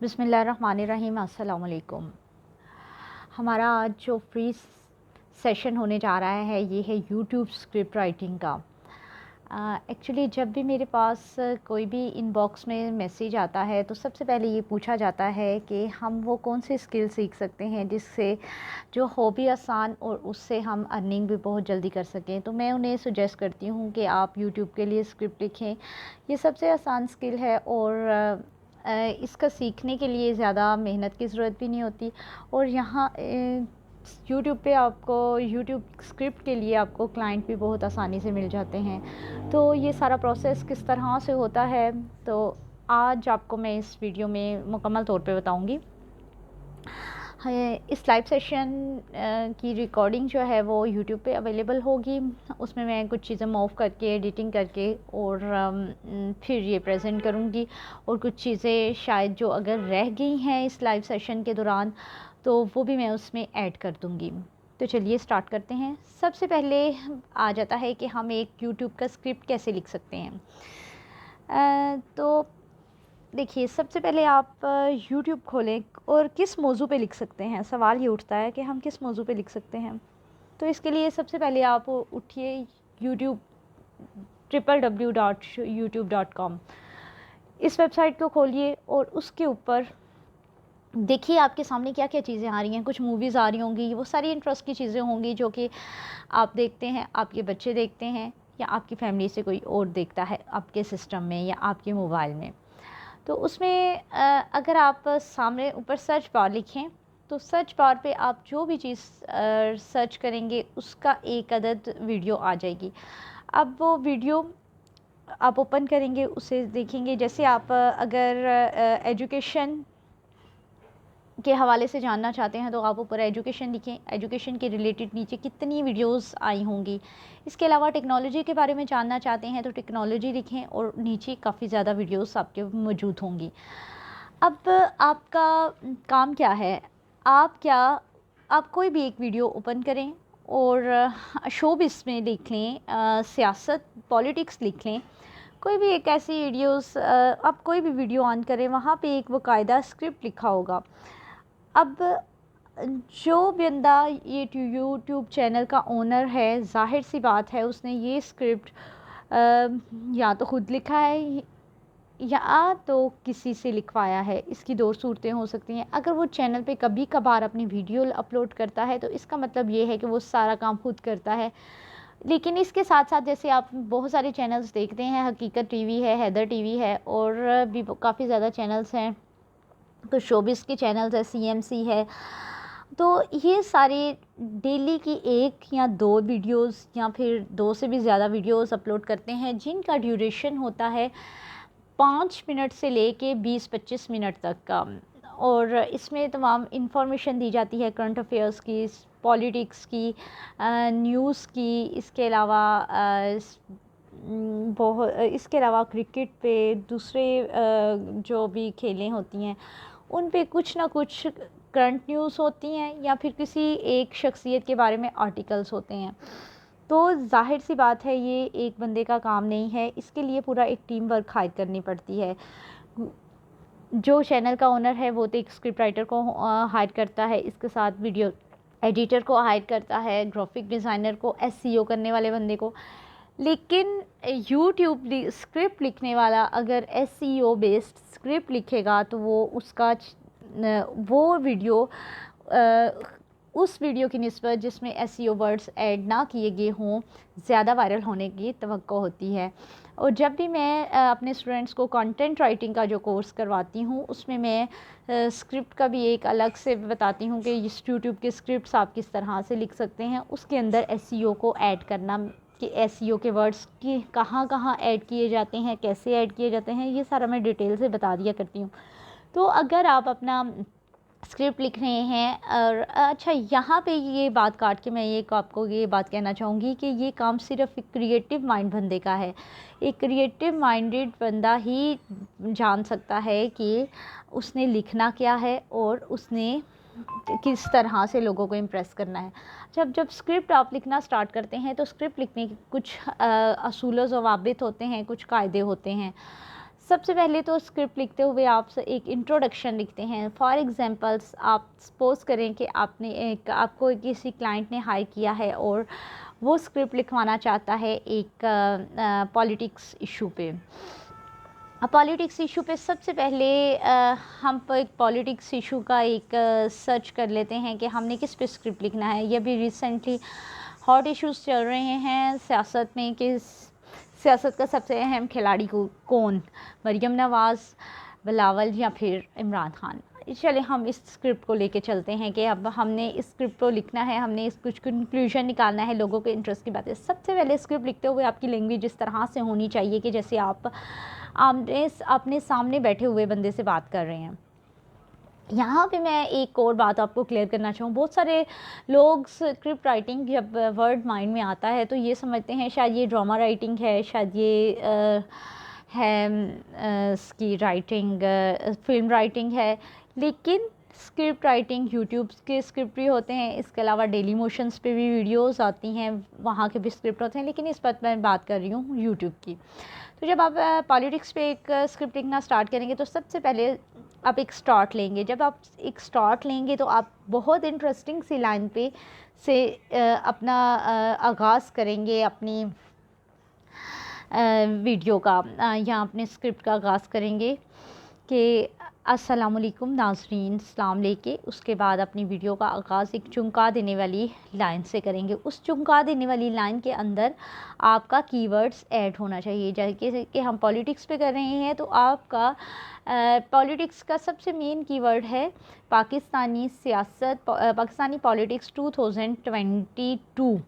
बिस्मिल्लाहिर्रहमानिर्रहीम। अस्सलाम वालेकुम। हमारा आज जो फ्री सेशन होने जा रहा है ये है यूट्यूब स्क्रिप्ट राइटिंग का। एक्चुअली जब भी मेरे पास कोई भी इनबॉक्स में मैसेज आता है तो सबसे पहले ये पूछा जाता है कि हम वो कौन सी स्किल सीख सकते हैं जिससे जो हो भी आसान और उससे हम अर्निंग भी बहुत जल्दी कर सकें। तो मैं उन्हें सुजेस्ट करती हूँ कि आप यूट्यूब के लिए स्क्रिप्ट लिखें। ये सबसे आसान स्किल है और इसका सीखने के लिए ज़्यादा मेहनत की ज़रूरत भी नहीं होती। और यहाँ यूट्यूब पे आपको यूट्यूब स्क्रिप्ट के लिए आपको क्लाइंट भी बहुत आसानी से मिल जाते हैं। तो ये सारा प्रोसेस किस तरह से होता है तो आज आपको मैं इस वीडियो में मुकम्मल तौर पे बताऊंगी। इस लाइव सेशन की रिकॉर्डिंग जो है वो यूट्यूब पे अवेलेबल होगी। उसमें मैं कुछ चीज़ें मूव करके एडिटिंग करके और फिर ये प्रेजेंट करूँगी। और कुछ चीज़ें शायद जो अगर रह गई हैं इस लाइव सेशन के दौरान तो वो भी मैं उसमें ऐड कर दूँगी। तो चलिए स्टार्ट करते हैं। सबसे पहले आ जाता है कि हम एक यूट्यूब का स्क्रिप्ट कैसे लिख सकते हैं। तो देखिए, सबसे पहले आप यूट्यूब खोलें और किस मौजू पे लिख सकते हैं। सवाल ये उठता है कि हम किस मौजू पे लिख सकते हैं। तो इसके लिए सबसे पहले आप उठिए यूट्यूब www.youtube.com इस वेबसाइट को खोलिए और उसके ऊपर देखिए आपके सामने क्या क्या चीज़ें आ रही हैं। कुछ मूवीज़ आ रही होंगी, वो सारी इंटरेस्ट की चीज़ें होंगी जो कि आप देखते हैं, आपके बच्चे देखते हैं या आपकी फैमिली से कोई और देखता है आपके सिस्टम में या आपके मोबाइल में। तो उसमें अगर आप सामने ऊपर सर्च बार लिखें तो सर्च बार पे आप जो भी चीज़ सर्च करेंगे उसका एक अदद वीडियो आ जाएगी। अब वो वीडियो आप ओपन करेंगे, उसे देखेंगे। जैसे आप अगर एजुकेशन के हवाले से जानना चाहते हैं तो आप ऊपर एजुकेशन लिखें। एजुकेशन के रिलेटेड नीचे कितनी वीडियोस आई होंगी। इसके अलावा टेक्नोलॉजी के बारे में जानना चाहते हैं तो टेक्नोलॉजी लिखें और नीचे काफ़ी ज़्यादा वीडियोस आपके मौजूद होंगी। अब आपका काम क्या है, आप कोई भी एक वीडियो ओपन करें और शोबिज़ में लिख लें, सियासत पॉलिटिक्स लिख लें। कोई भी एक ऐसी वीडियोस आप कोई भी वीडियो ऑन करें, वहाँ पे एक बाकायदा स्क्रिप्ट लिखा होगा। अब जो बंदा ये यूट्यूब चैनल का ओनर है, ज़ाहिर सी बात है उसने ये स्क्रिप्ट या तो ख़ुद लिखा है या तो किसी से लिखवाया है। इसकी दो सूरतें हो सकती हैं। अगर वो चैनल पे कभी कभार अपनी वीडियो अपलोड करता है तो इसका मतलब ये है कि वो सारा काम खुद करता है। लेकिन इसके साथ साथ जैसे आप बहुत सारे चैनल्स देखते हैं, हकीकत टीवी है, हैदर टीवी है और भी काफ़ी ज़्यादा चैनल्स हैं। तो शोबिस के चैनल्स है, सीएमसी है। तो ये सारे डेली की एक या दो वीडियोस या फिर दो से भी ज़्यादा वीडियोस अपलोड करते हैं जिनका ड्यूरेशन होता है 5 मिनट से लेके 20-25 मिनट तक का। और इसमें तमाम इंफॉर्मेशन दी जाती है करंट अफेयर्स की, पॉलिटिक्स की, न्यूज़ की। इसके अलावा क्रिकेट पे, दूसरे जो भी खेलें होती हैं उन पे कुछ ना कुछ करंट न्यूज़ होती हैं या फिर किसी एक शख्सियत के बारे में आर्टिकल्स होते हैं। तो ज़ाहिर सी बात है ये एक बंदे का काम नहीं है, इसके लिए पूरा एक टीम वर्क हायर करनी पड़ती है। जो चैनल का ओनर है वो तो एक स्क्रिप्ट राइटर को हायर करता है, इसके साथ वीडियो एडिटर को हायर करता है, ग्राफिक डिज़ाइनर को, एसईओ करने वाले बंदे को। लेकिन यूट्यूब स्क्रिप्ट लिखने वाला अगर एसईओ बेस्ड स्क्रिप्ट लिखेगा तो वो वीडियो उस वीडियो की निस्बत जिसमें एसईओ वर्ड्स ऐड ना किए गए हों ज़्यादा वायरल होने की तवक्को होती है। और जब भी मैं अपने स्टूडेंट्स को कंटेंट राइटिंग का जो कोर्स करवाती हूँ उसमें मैं स्क्रिप्ट का भी एक अलग से बताती हूँ कि इस यूट्यूब के स्क्रिप्ट्स आप किस तरह से लिख सकते हैं। उसके अंदर एसईओ को ऐड करना कि एसईओ के वर्ड्स की कहाँ कहाँ ऐड किए जाते हैं, कैसे ऐड किए जाते हैं, ये सारा मैं डिटेल से बता दिया करती हूँ। तो अगर आप अपना स्क्रिप्ट लिख रहे हैं और अच्छा, यहाँ पे ये बात काट के मैं आपको ये बात कहना चाहूँगी कि ये काम सिर्फ एक क्रिएटिव माइंड बंदे का है। एक क्रिएटिव माइंडेड बंदा ही जान सकता है कि उसने लिखना क्या है और उसने किस तरह से लोगों को इम्प्रेस करना है। जब स्क्रिप्ट आप लिखना स्टार्ट करते हैं तो स्क्रिप्ट लिखने के कुछ असूल व ज़वाबित होते हैं, कुछ कायदे होते हैं। सबसे पहले तो स्क्रिप्ट लिखते हुए आप एक इंट्रोडक्शन लिखते हैं। फॉर एग्जांपल्स, आप सपोज़ करें कि आपको किसी क्लाइंट ने हायर किया है और वो स्क्रिप्ट लिखवाना चाहता है एक पॉलिटिक्स इशू पे। पॉलिटिक्स इशू पे सबसे पहले हम एक पॉलिटिक्स इशू का एक सर्च कर लेते हैं कि हमने किस पे स्क्रिप्ट लिखना है। ये भी रिसेंटली हॉट इश्यूज़ चल रहे हैं सियासत में कि सियासत का सबसे अहम खिलाड़ी कौन, मरीम नवाज़, बिलावल या फिर इमरान खान। चले हम इस स्क्रिप्ट को लेके चलते हैं कि अब हमने इस स्क्रिप्ट को लिखना है, हमने इस कुछ कंक्लूजन निकालना है, लोगों के इंटरेस्ट की बातें। सबसे पहले स्क्रिप्ट लिखते हुए आपकी लैंग्वेज इस तरह से होनी चाहिए कि जैसे आप अपने सामने बैठे हुए बंदे से बात कर रहे हैं। यहाँ पे मैं एक और बात आपको क्लियर करना चाहूँ। बहुत सारे लोग स्क्रिप्ट राइटिंग जब वर्ड माइंड में आता है तो ये समझते हैं शायद ये ड्रामा राइटिंग है, शायद ये है इसकी राइटिंग फिल्म राइटिंग है। लेकिन स्क्रिप्ट राइटिंग यूट्यूब के स्क्रिप्ट भी होते हैं, इसके अलावा डेली मोशंस पे भी वीडियोस आती हैं, वहाँ के भी स्क्रिप्ट होते हैं। लेकिन इस पर मैं बात कर रही हूँ यूट्यूब की। तो जब आप पॉलिटिक्स पे एक स्क्रिप्ट लिखना स्टार्ट करेंगे तो सबसे पहले आप एक स्टार्ट लेंगे। जब आप एक स्टार्ट लेंगे तो आप बहुत इंटरेस्टिंग सी लाइन पे से अपना आगाज़ करेंगे अपनी वीडियो का या अपने स्क्रिप्ट का आगाज़ करेंगे कि अस्सलामुअलैकुम नाज़रीन सलाम लेके। उसके बाद अपनी वीडियो का आगाज़ एक चुमका देने वाली लाइन से करेंगे। उस चुमका देने वाली लाइन के अंदर आपका कीवर्ड्स ऐड होना चाहिए। जैसे कि हम पॉलिटिक्स पे कर रहे हैं तो आपका पॉलिटिक्स का सबसे मेन कीवर्ड है पाकिस्तानी सियासत, पाकिस्तानी पॉलिटिक्स 2022।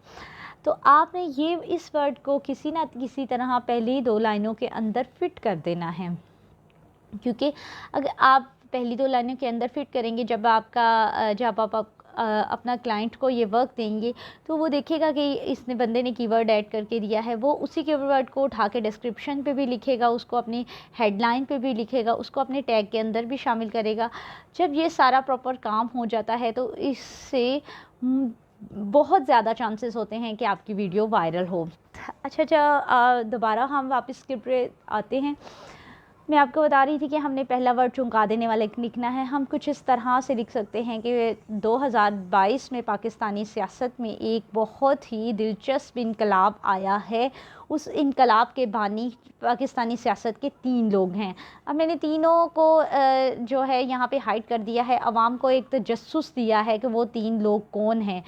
तो आपने ये इस वर्ड को किसी ना किसी तरह पहली 2 लाइनों के अंदर फिट कर देना है, क्योंकि अगर आप पहली 2 लाइनों के अंदर फिट करेंगे, जब आप अपना क्लाइंट को ये वर्क देंगे तो वो देखेगा कि इसने बंदे ने कीवर्ड ऐड करके दिया है, वो उसी कीवर्ड को उठा के डिस्क्रिप्शन पे भी लिखेगा, उसको अपनी हेडलाइन पे भी लिखेगा, उसको अपने टैग के अंदर भी शामिल करेगा। जब ये सारा प्रॉपर काम हो जाता है तो इससे बहुत ज़्यादा चांसेस होते हैं कि आपकी वीडियो वायरल हो। अच्छा, दोबारा हम वापस स्क्रिप्ट पे आते हैं। मैं आपको बता रही थी कि हमने पहला वर्ड चुमका देने वाला लिखना है। हम कुछ इस तरह से लिख सकते हैं कि 2022 में पाकिस्तानी सियासत में एक बहुत ही दिलचस्प इनकलाब आया है। उस इनकलाब के बानी पाकिस्तानी सियासत के 3 लोग हैं। अब मैंने तीनों को जो है यहाँ पे हाइड कर दिया है, आवाम को एक तजस्सुस दिया है कि वो 3 लोग कौन हैं।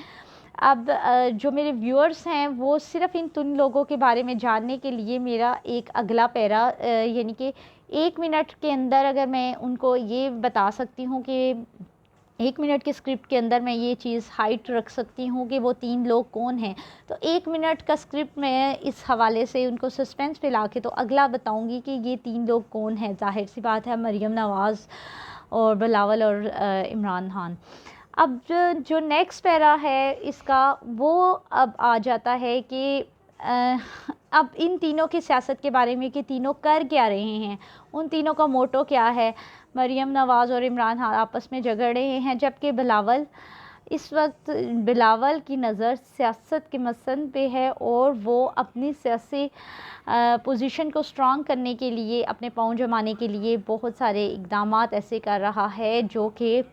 अब जो मेरे व्यूअर्स हैं वो सिर्फ़ इन 3 लोगों के बारे में जानने के लिए मेरा एक अगला पैरा यानी कि 1 मिनट के अंदर अगर मैं उनको ये बता सकती हूँ कि 1 मिनट के स्क्रिप्ट के अंदर मैं ये चीज़ हाइट रख सकती हूँ कि वो 3 लोग कौन हैं, तो 1 मिनट का स्क्रिप्ट मैं इस हवाले से उनको सस्पेंस पे ला के तो अगला बताऊँगी कि ये 3 लोग कौन हैं। ज़ाहिर सी बात है मरीम नवाज़ और बिलावल और इमरान खान। अब जो नेक्स्ट पैरा है इसका वो अब आ जाता है कि अब इन तीनों की सियासत के बारे में कि तीनों कर क्या रहे हैं, उन तीनों का मोटो क्या है। मरीम नवाज़ और इमरान खान आपस में झगड़ रहे हैं, जबकि बिलावल की नज़र सियासत के मसन पे है और वो अपनी सियासी पोजीशन को स्ट्रॉन्ग करने के लिए, अपने पाँव जमाने के लिए बहुत सारे इक़दामात ऐसे कर रहा है जो कि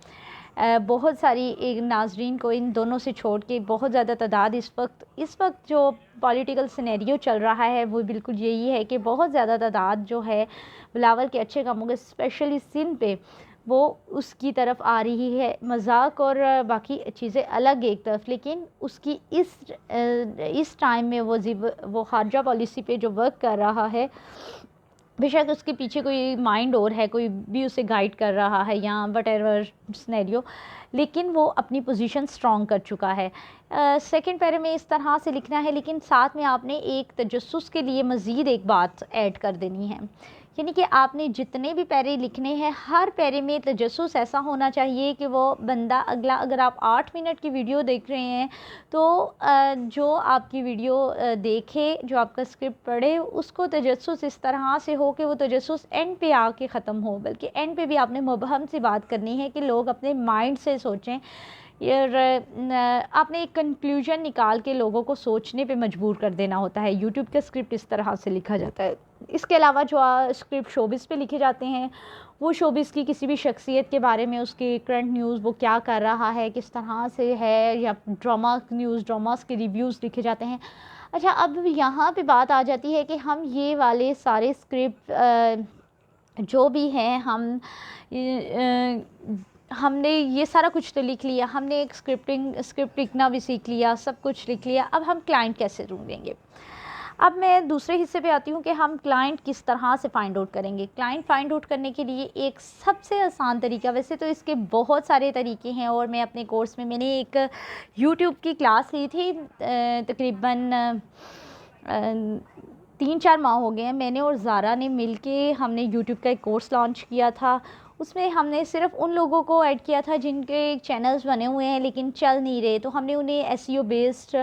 बहुत सारी नाज़रीन को इन दोनों से छोड़ के बहुत ज़्यादा तादाद इस वक्त जो पॉलिटिकल सिनेरियो चल रहा है वो बिल्कुल यही है कि बहुत ज़्यादा तादाद जो है बिलावल के अच्छे कामों के स्पेशली सिंध पे वो उसकी तरफ आ रही है। मजाक और बाकी चीज़ें अलग एक तरफ, लेकिन उसकी इस टाइम में वो खारजा पॉलिसी पे जो वर्क कर रहा है, बेशक उसके पीछे कोई माइंड और है, कोई भी उसे गाइड कर रहा है या वटेवर सिनेरियो, लेकिन वो अपनी पोजीशन स्ट्रॉन्ग कर चुका है। सेकंड पैरे में इस तरह से लिखना है, लेकिन साथ में आपने एक तजस्सुस के लिए मज़ीद एक बात ऐड कर देनी है, यानी कि आपने जितने भी पैरे लिखने हैं हर पैरे में तजस्सुस ऐसा होना चाहिए कि वो बंदा अगला, अगर आप 8 मिनट की वीडियो देख रहे हैं तो जो आपकी वीडियो देखे, जो आपका स्क्रिप्ट पढ़े, उसको तजस्सुस इस तरह से हो कि वो तजस्सुस एंड पे आके ख़त्म हो। बल्कि एंड पे भी आपने मुबहम सी बात करनी है कि लोग अपने माइंड से सोचें और आपने एक कंक्लूजन निकाल के लोगों को सोचने पे मजबूर कर देना होता है। यूट्यूब का स्क्रिप्ट इस तरह से लिखा जाता है। इसके अलावा जो स्क्रिप्ट शोबिस पे लिखे जाते हैं, वो शोबिस की किसी भी शख्सियत के बारे में, उसकी करंट न्यूज़, वो क्या कर रहा है, किस तरह से है, या ड्रामा न्यूज़, ड्रामास के रिव्यूज़ लिखे जाते हैं। अच्छा, अब यहाँ पे बात आ जाती है कि हम ये वाले सारे स्क्रिप्ट जो भी हैं, हमने ये सारा कुछ तो लिख लिया, हमने एक स्क्रिप्ट लिखना भी सीख लिया, सब कुछ लिख लिया। अब हम क्लाइंट कैसे ढूंढेंगे? अब मैं दूसरे हिस्से पे आती हूँ कि हम क्लाइंट किस तरह से फाइंड आउट करेंगे। क्लाइंट फाइंड आउट करने के लिए एक सबसे आसान तरीका, वैसे तो इसके बहुत सारे तरीके हैं, और मैं अपने कोर्स में मैंने एक यूट्यूब की क्लास ली थी, तकरीबन 3-4 माह हो गए हैं। मैंने और ज़ारा ने मिलके हमने यूट्यूब का एक कोर्स लॉन्च किया था। उसमें हमने सिर्फ उन लोगों को ऐड किया था जिनके चैनल्स बने हुए हैं लेकिन चल नहीं रहे, तो हमने उन्हें एसईओ बेस्ड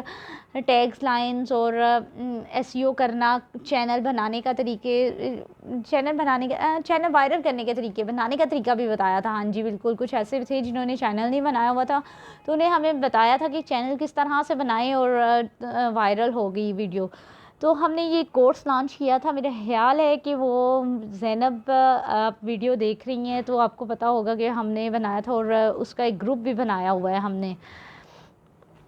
टैग्स लाइंस और एसईओ करना, चैनल बनाने का चैनल वायरल करने के तरीके, बनाने का तरीका भी बताया था। हाँ जी, बिल्कुल। कुछ ऐसे थे जिन्होंने चैनल नहीं बनाया हुआ था, तो उन्हें हमें बताया था कि चैनल किस तरह से बनाएं और वायरल हो गई वीडियो। तो हमने ये कोर्स लॉन्च किया था। मेरा ख्याल है कि वो ज़ैनब, आप वीडियो देख रही हैं तो आपको पता होगा कि हमने बनाया था, और उसका एक ग्रुप भी बनाया हुआ है हमने।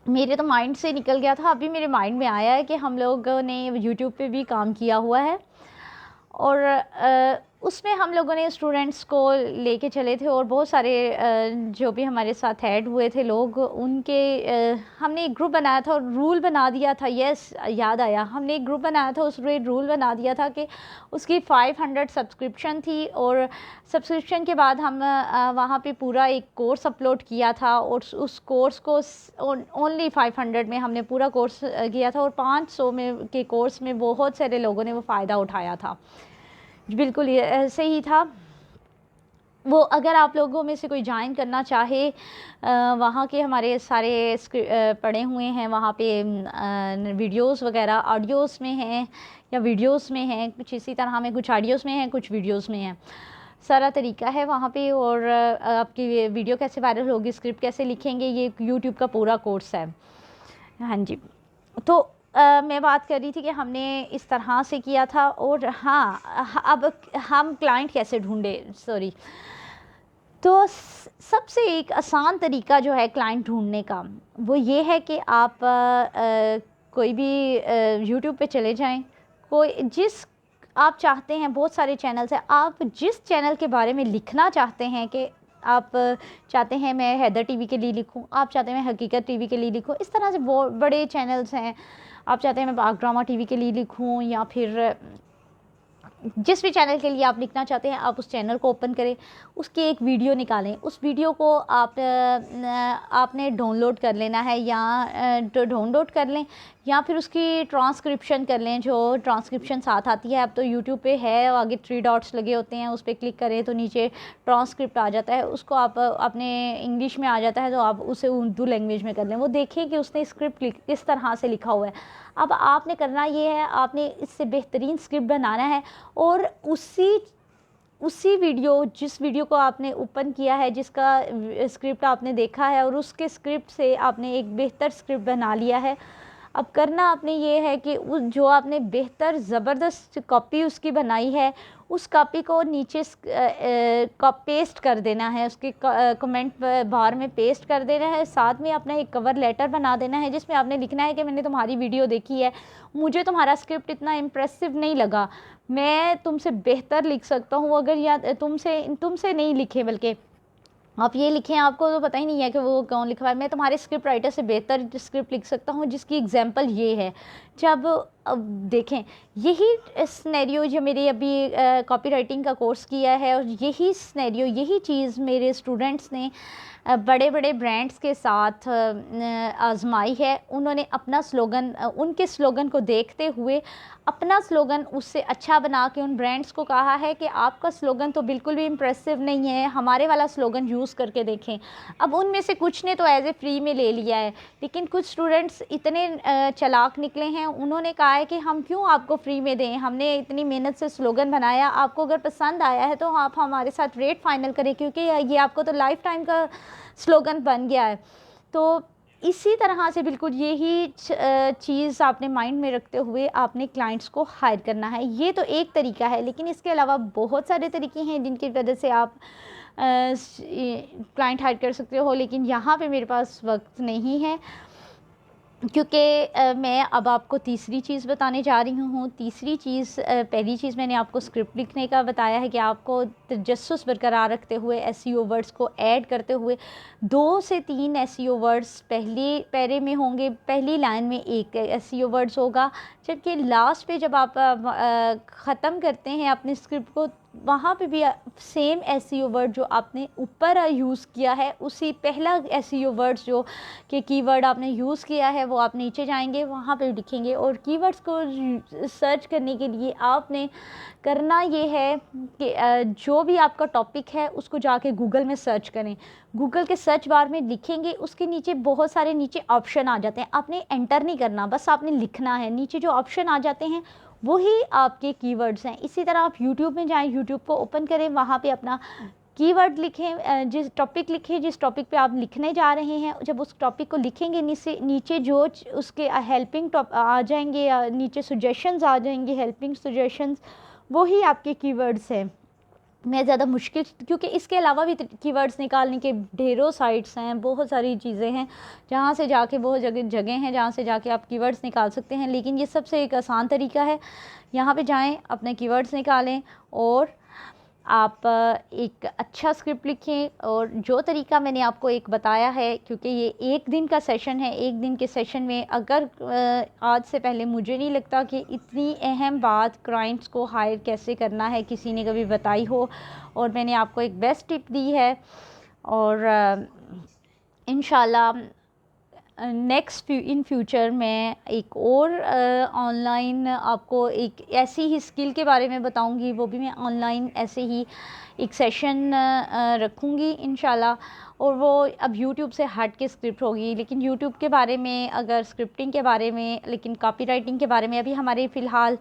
मेरे तो माइंड से निकल गया था, अभी मेरे माइंड में आया है कि हम लोगों ने यूट्यूब पे भी काम किया हुआ है, और उसमें हम लोगों ने स्टूडेंट्स को लेके चले थे, और बहुत सारे जो भी हमारे साथ ऐड हुए थे लोग, उनके हमने एक ग्रुप बनाया था और रूल बना दिया था। यस, याद आया, हमने एक ग्रुप बनाया था, उस रूल बना दिया था कि उसकी 500 सब्सक्रिप्शन थी, और सब्सक्रिप्शन के बाद हम वहाँ पे पूरा एक कोर्स अपलोड किया था, और उस कोर्स को ओनली 500 में हमने पूरा कोर्स किया था, और 500 में के कोर्स में बहुत सारे लोगों ने वो फ़ायदा उठाया था। बिल्कुल ये ऐसे ही था वो। अगर आप लोगों में से कोई ज्वाइन करना चाहे, वहाँ के हमारे सारे पड़े हुए हैं वहाँ पे, वीडियोस वगैरह ऑडियोज़ में हैं या वीडियोस में हैं, कुछ इसी तरह में, कुछ ऑडियोज़ में हैं, कुछ वीडियोस में हैं। सारा तरीका है वहाँ पे, और आपकी वीडियो कैसे वायरल होगी, स्क्रिप्ट कैसे लिखेंगे, ये यूट्यूब का पूरा कोर्स है। हाँ जी। तो मैं बात कर रही थी कि हमने इस तरह से किया था। और हाँ, अब हम क्लाइंट कैसे ढूंढे, सॉरी। तो सबसे एक आसान तरीका जो है क्लाइंट ढूंढने का, वो ये है कि आप कोई भी यूट्यूब पे चले जाएं, कोई जिस आप चाहते हैं, बहुत सारे चैनल्स हैं, आप जिस चैनल के बारे में लिखना चाहते हैं, कि आप चाहते हैं मैं हैदर टीवी के लिए लिखूं, आप चाहते हैं मैं हकीकत टीवी के लिए लिखूं, इस तरह से बहुत बड़े चैनल्स हैं। आप चाहते हैं मैं पाक ड्रामा टीवी के लिए लिखूं, या फिर जिस भी चैनल के लिए आप लिखना चाहते हैं, आप उस चैनल को ओपन करें, उसकी एक वीडियो निकालें, उस वीडियो को आपने डाउनलोड कर लेना है, या डाउनलोड कर लें, या फिर उसकी ट्रांसक्रिप्शन कर लें, जो ट्रांसक्रिप्शन साथ आती है। अब तो यूट्यूब पे है, आगे 3 डॉट्स लगे होते हैं, उस पर क्लिक करें तो नीचे ट्रांसक्रिप्ट आ जाता है, उसको आप अपने इंग्लिश में आ जाता है तो आप उसे उर्दू लैंग्वेज में कर लें, वो देखें कि उसने स्क्रिप्ट किस तरह से लिखा हुआ है। अब आपने करना ये है, आपने इससे बेहतरीन स्क्रिप्ट बनाना है, और उसी वीडियो, जिस वीडियो को आपने ओपन किया है, जिसका स्क्रिप्ट आपने देखा है, और उसके स्क्रिप्ट से आपने एक बेहतर स्क्रिप्ट बना लिया है। अब करना आपने ये है कि उस जो आपने बेहतर ज़बरदस्त कॉपी उसकी बनाई है, उस कॉपी को नीचे पेस्ट कर देना है, उसके कमेंट बार में पेस्ट कर देना है। साथ में अपना एक कवर लेटर बना देना है, जिसमें आपने लिखना है कि मैंने तुम्हारी वीडियो देखी है, मुझे तुम्हारा स्क्रिप्ट इतना इम्प्रेसिव नहीं लगा, मैं तुमसे बेहतर लिख सकता हूँ। अगर या तुमसे नहीं लिखे, बल्कि आप ये लिखें, आपको तो पता ही नहीं है कि वो कौन लिखा है, मैं तुम्हारे स्क्रिप्ट राइटर से बेहतर स्क्रिप्ट लिख सकता हूँ, जिसकी एग्जांपल ये है। जब अब देखें, यही सिनेरियो जो मेरे अभी कॉपी राइटिंग का कोर्स किया है, और यही सिनेरियो, यही चीज़ मेरे स्टूडेंट्स ने बड़े बड़े ब्रांड्स के साथ आजमाई है। उन्होंने अपना स्लोगन, उनके स्लोगन को देखते हुए अपना स्लोगन उससे अच्छा बना के उन ब्रांड्स को कहा है कि आपका स्लोगन तो बिल्कुल भी इम्प्रेसिव नहीं है, हमारे वाला स्लोगन यूज़ करके देखें। अब उनमें से कुछ ने तो एज ए फ्री में ले लिया है, लेकिन कुछ स्टूडेंट्स इतने चालाक निकले हैं, उन्होंने कहा है कि हम क्यों आपको फ्री में दें, हमने इतनी मेहनत से स्लोगन बनाया, आपको अगर पसंद आया है तो आप हमारे साथ रेट फाइनल करें, क्योंकि ये आपको तो लाइफ टाइम का स्लोगन बन गया है। तो इसी तरह से बिल्कुल यही चीज़ आपने माइंड में रखते हुए आपने क्लाइंट्स को हायर करना है। ये तो एक तरीका है, लेकिन इसके अलावा बहुत सारे तरीके हैं जिनकी वजह से आप क्लाइंट हायर कर सकते हो, लेकिन यहाँ पे मेरे पास वक्त नहीं है, क्योंकि मैं अब आपको तीसरी चीज़ बताने जा रही हूँ। तीसरी चीज़, पहली चीज़ मैंने आपको स्क्रिप्ट लिखने का बताया है कि आपको तजस्सुस बरकरार रखते हुए एसईओ वर्ड्स को ऐड करते हुए 2 से 3 एसईओ वर्ड्स पहली पैरे में होंगे, पहली लाइन में एक एसईओ वर्ड्स होगा, जबकि लास्ट पे जब आप ख़त्म करते हैं अपने स्क्रिप्ट को, वहाँ पे भी सेम एसईओ वर्ड जो आपने ऊपर यूज़ किया है, उसी पहला एसईओ वर्ड्स जो कि कीवर्ड आपने यूज़ किया है वो आप नीचे जाएंगे, वहाँ पे लिखेंगे। और कीवर्ड्स को सर्च करने के लिए आपने करना ये है कि जो भी आपका टॉपिक है उसको जाके गूगल में सर्च करें। गूगल के सर्च बार में लिखेंगे, उसके नीचे बहुत सारे नीचे ऑप्शन आ जाते हैं, आपने एंटर नहीं करना, बस आपने लिखना है। नीचे जो ऑप्शन आ जाते हैं वही आपके कीवर्ड्स हैं। इसी तरह आप यूट्यूब में जाएं, यूट्यूब को ओपन करें, वहाँ पे अपना कीवर्ड लिखें, जिस टॉपिक लिखें, जिस टॉपिक पे आप लिखने जा रहे हैं। जब उस टॉपिक को लिखेंगे नीचे जो उसके हेल्पिंग आ जाएंगे या नीचे सजेशंस आ जाएंगे, हेल्पिंग सजेशंस, वही आपके कीवर्ड्स हैं। मैं ज़्यादा मुश्किल, क्योंकि इसके अलावा भी कीवर्ड्स निकालने के ढेरों साइट्स हैं, बहुत सारी चीज़ें हैं जहाँ से जाके, बहुत जगह हैं जहाँ से जाके आप कीवर्ड्स निकाल सकते हैं, लेकिन ये सबसे एक आसान तरीका है। यहाँ पे जाएं, अपने कीवर्ड्स निकालें और आप एक अच्छा स्क्रिप्ट लिखें। और जो तरीका मैंने आपको एक बताया है, क्योंकि ये एक दिन का सेशन है, एक दिन के सेशन में अगर आज से पहले मुझे नहीं लगता कि इतनी अहम बात क्लाइंट्स को हायर कैसे करना है किसी ने कभी बताई हो, और मैंने आपको एक बेस्ट टिप दी है। और इंशाल्लाह नेक्स्ट इन फ्यूचर मैं एक और ऑनलाइन आपको एक ऐसी ही स्किल के बारे में बताऊंगी, वो भी मैं ऑनलाइन ऐसे ही एक सेशन रखूंगी इंशाल्लाह। और वो अब यूट्यूब से हट के स्क्रिप्ट होगी, लेकिन यूट्यूब के बारे में, अगर स्क्रिप्टिंग के बारे में, लेकिन कॉपीराइटिंग के बारे में अभी हमारे फ़िलहाल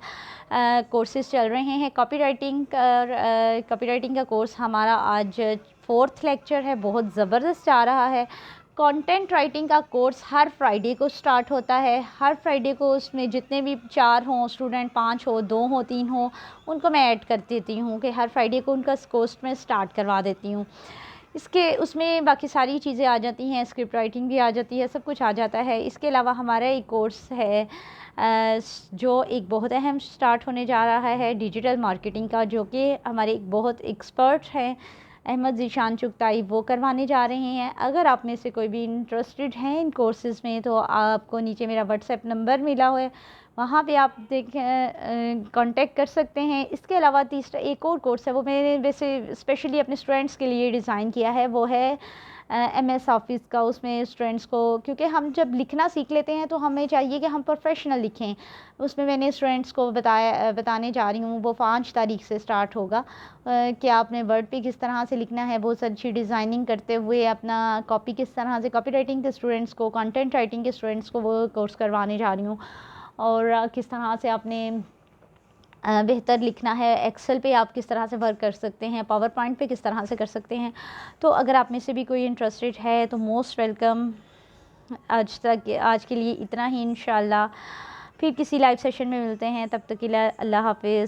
कोर्सेज़ चल रहे हैं। कॉपीराइटिंग का कोर्स हमारा आज 4th लेक्चर है, बहुत ज़बरदस्त आ रहा है। कंटेंट राइटिंग का कोर्स हर फ्राइडे को स्टार्ट होता है। हर फ्राइडे को उसमें जितने भी 4 हों स्टूडेंट, 5 हो, 2 हो, 3 हो, उनको मैं ऐड कर देती हूँ कि हर फ्राइडे को उनका कोर्स में स्टार्ट करवा देती हूँ। उसमें बाकी सारी चीज़ें आ जाती हैं, स्क्रिप्ट राइटिंग भी आ जाती है, सब कुछ आ जाता है। इसके अलावा हमारा एक कोर्स है जो एक बहुत अहम स्टार्ट होने जा रहा है, डिजिटल मार्केटिंग का, जो कि हमारे एक बहुत एक्सपर्ट हैं अहमद ज़ीशान चुगताई, वो करवाने जा रहे हैं। अगर आप में से कोई भी इंटरेस्टेड हैं इन कोर्सेज़ में, तो आपको नीचे मेरा व्हाट्सएप नंबर मिला हुआ है, वहाँ पे आप कांटेक्ट कर सकते हैं। इसके अलावा तीसरा एक और कोर्स है, वो मैंने वैसे स्पेशली अपने स्टूडेंट्स के लिए डिज़ाइन किया है, वो है MS ऑफिस का। उसमें स्टूडेंट्स को, क्योंकि हम जब लिखना सीख लेते हैं तो हमें चाहिए कि हम प्रोफेशनल लिखें। उसमें मैंने स्टूडेंट्स को बताने जा रही हूँ, वो 5 तारीख से स्टार्ट होगा कि आपने वर्ड पे किस तरह से लिखना है, बहुत अच्छी डिज़ाइनिंग करते हुए अपना कॉपी किस तरह से, कॉपी राइटिंग के स्टूडेंट्स को, कंटेंट राइटिंग के स्टूडेंट्स को वो कोर्स करवाने जा रही हूँ। और किस तरह से आपने बेहतर लिखना है, एक्सेल पे आप किस तरह से वर्क कर सकते हैं, पावर पॉइंट पे किस तरह से कर सकते हैं। तो अगर आप में से भी कोई इंटरेस्टेड है तो मोस्ट वेलकम। आज के लिए इतना ही, इंशाल्लाह फिर किसी लाइव सेशन में मिलते हैं, तब तक के लिए अल्लाह हाफिज़।